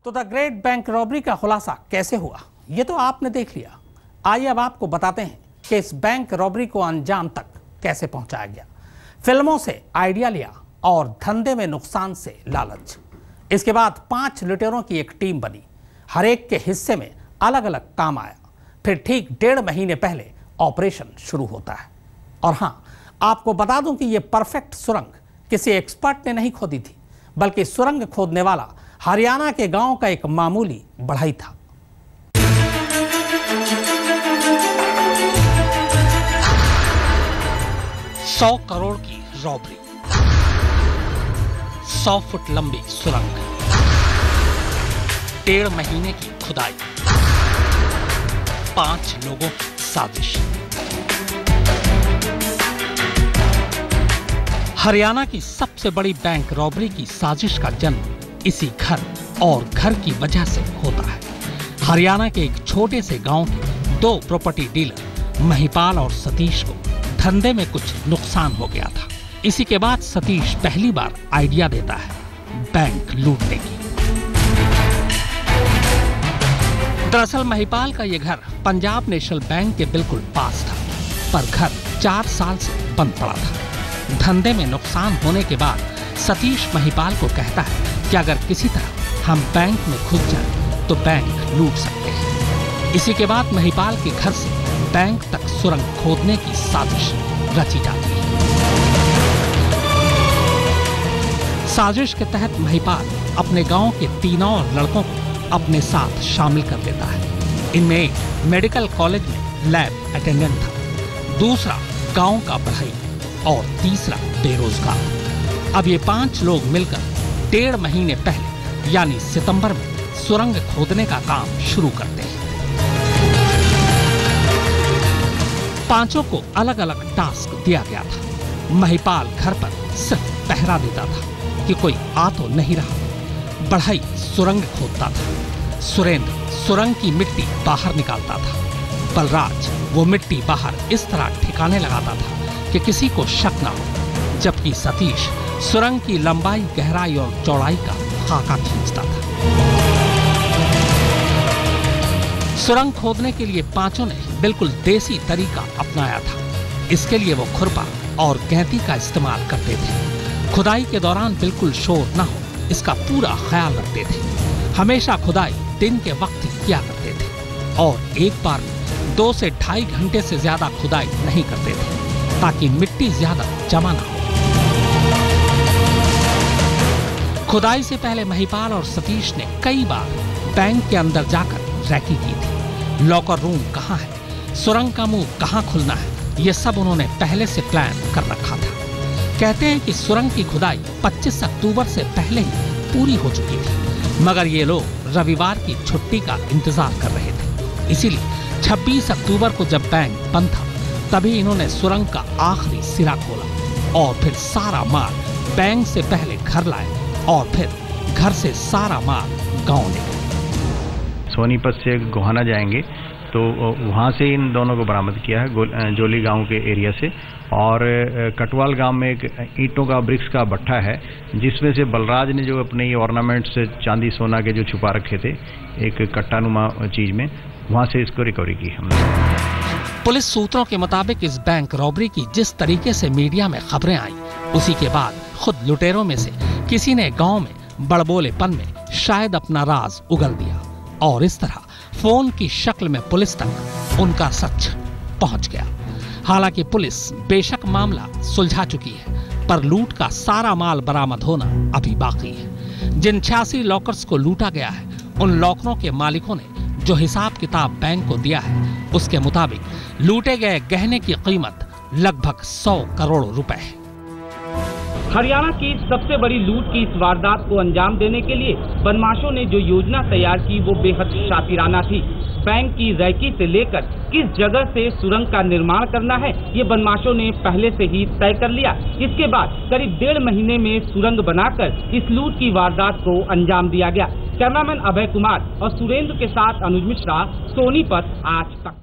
तो the great bank robbery का खुलासा कैसे हुआ ये तो आपने देख लिया। आइए अब आपको बताते हैं कि इस बैंक रॉबरी को अंजाम तक कैसे पहुंचाया गया। फिल्मों से आइडिया लिया और धंधे में नुकसान से लालच। इसके बाद 5 लुटेरों की एक टीम बनी। हर एक के हिस्से में अलग अलग काम आया। फिर ठीक 1.5 महीने पहले ऑपरेशन शुरू होता है। और हाँ, आपको बता दूं कि यह परफेक्ट सुरंग किसी एक्सपर्ट ने नहीं खोदी थी, बल्कि सुरंग खोदने वाला हरियाणा के गांव का एक मामूली बढ़ई था। $100 करोड़ की रॉबरी, 100 फुट लंबी सुरंग, 1.5 महीने की खुदाई, 5 लोगों की साजिश। हरियाणा की सबसे बड़ी बैंक रॉबरी की साजिश का जन्म इसी घर और घर की वजह से होता है। हरियाणा के एक छोटे से गांव के 2 प्रॉपर्टी डीलर महिपाल और सतीश को धंधे में कुछ नुकसान हो गया था। इसी के बाद सतीश पहली बार आइडिया देता है बैंक लूटने की। दरअसल महिपाल का यह घर पंजाब नेशनल बैंक के बिल्कुल पास था, पर घर 4 साल से बंद पड़ा था। धंधे में नुकसान होने के बाद सतीश महिपाल को कहता है कि अगर किसी तरह हम बैंक में घुस जाएं तो बैंक लूट सकते हैं। इसी के बाद महिपाल के घर से बैंक तक सुरंग खोदने की साजिश रची जाती है। साजिश के तहत महिपाल अपने गांव के 3 और लड़कों को अपने साथ शामिल कर लेता है। इनमें एक मेडिकल कॉलेज में लैब अटेंडेंट था, दूसरा गांव का बढ़ई और तीसरा बेरोजगार। अब ये 5 लोग मिलकर 1.5 महीने पहले यानी सितंबर में सुरंग खोदने का काम शुरू करते हैं। 5 को अलग अलग टास्क दिया गया था। महिपाल घर पर सिर्फ पहरा देता था कि कोई आ तो नहीं रहा। बढ़ई सुरंग खोदता था। सुरेंद्र सुरंग की मिट्टी बाहर निकालता था। बलराज वो मिट्टी बाहर इस तरह ठिकाने लगाता था कि किसी को शक ना हो, जबकि सतीश सुरंग की लंबाई, गहराई और चौड़ाई का खाका खींचता था। सुरंग खोदने के लिए 5 ने बिल्कुल देसी तरीका अपनाया था। इसके लिए वो खुरपा और गैंती का इस्तेमाल करते थे। खुदाई के दौरान बिल्कुल शोर न हो, इसका पूरा ख्याल रखते थे। हमेशा खुदाई दिन के वक्त ही किया करते थे और एक बार में 2 से 2.5 घंटे से ज्यादा खुदाई नहीं करते थे, ताकि मिट्टी ज्यादा जमा ना हो। खुदाई से पहले महिपाल और सतीश ने कई बार बैंक के अंदर जाकर रैकी की थी। लॉकर रूम कहाँ है, सुरंग का मुंह कहाँ खुलना है, ये सब उन्होंने पहले से प्लान कर रखा था। कहते हैं कि सुरंग की खुदाई 25 अक्टूबर से पहले ही पूरी हो चुकी थी, मगर ये लोग रविवार की छुट्टी का इंतजार कर रहे थे। इसीलिए 26 अक्टूबर को जब बैंक बंद था, तभी इन्होंने सुरंग का आखिरी सिरा खोला और फिर सारा माल बैंक से पहले घर लाए और फिर घर से सारा माल गांव ले गए। सोनीपत से गोहाना जाएंगे तो वहां से इन दोनों को बरामद किया है जोली गांव के एरिया से। और कटवाल गांव में एक ईंटों का ब्रिक्स का भट्ठा है, जिसमें से बलराज ने जो अपने ये ऑर्नामेंट्स चांदी सोना के जो छुपा रखे थे एक कट्टानुमा चीज में, वहां से इसको रिकवरी की हमने। पुलिस सूत्रों के मुताबिक इस बैंक रॉबरी की जिस तरीके से मीडिया में खबरें आई, उसी के बाद खुद लुटेरों में से किसी ने गांव में बड़बोलेपन में शायद अपना राज उगल दिया और इस तरह फोन की शक्ल में पुलिस तक उनका सच पहुंच गया। हालांकि पुलिस बेशक मामला सुलझा चुकी है, पर लूट का सारा माल बरामद होना अभी बाकी है। जिन 86 लॉकर्स को लूटा गया है, उन लॉकरों के मालिकों ने जो हिसाब किताब बैंक को दिया है, उसके मुताबिक लूटे गए गहने की कीमत लगभग 100 करोड़ रुपए है। हरियाणा की सबसे बड़ी लूट की इस वारदात को अंजाम देने के लिए बदमाशों ने जो योजना तैयार की वो बेहद शातिराना थी। बैंक की रैकी से लेकर किस जगह से सुरंग का निर्माण करना है, ये बदमाशों ने पहले से ही तय कर लिया। इसके बाद करीब 1.5 महीने में सुरंग बनाकर इस लूट की वारदात को अंजाम दिया गया। कैमरामैन अभय कुमार और सुरेंद्र के साथ अनुज मिश्रा, सोनीपत आज तक।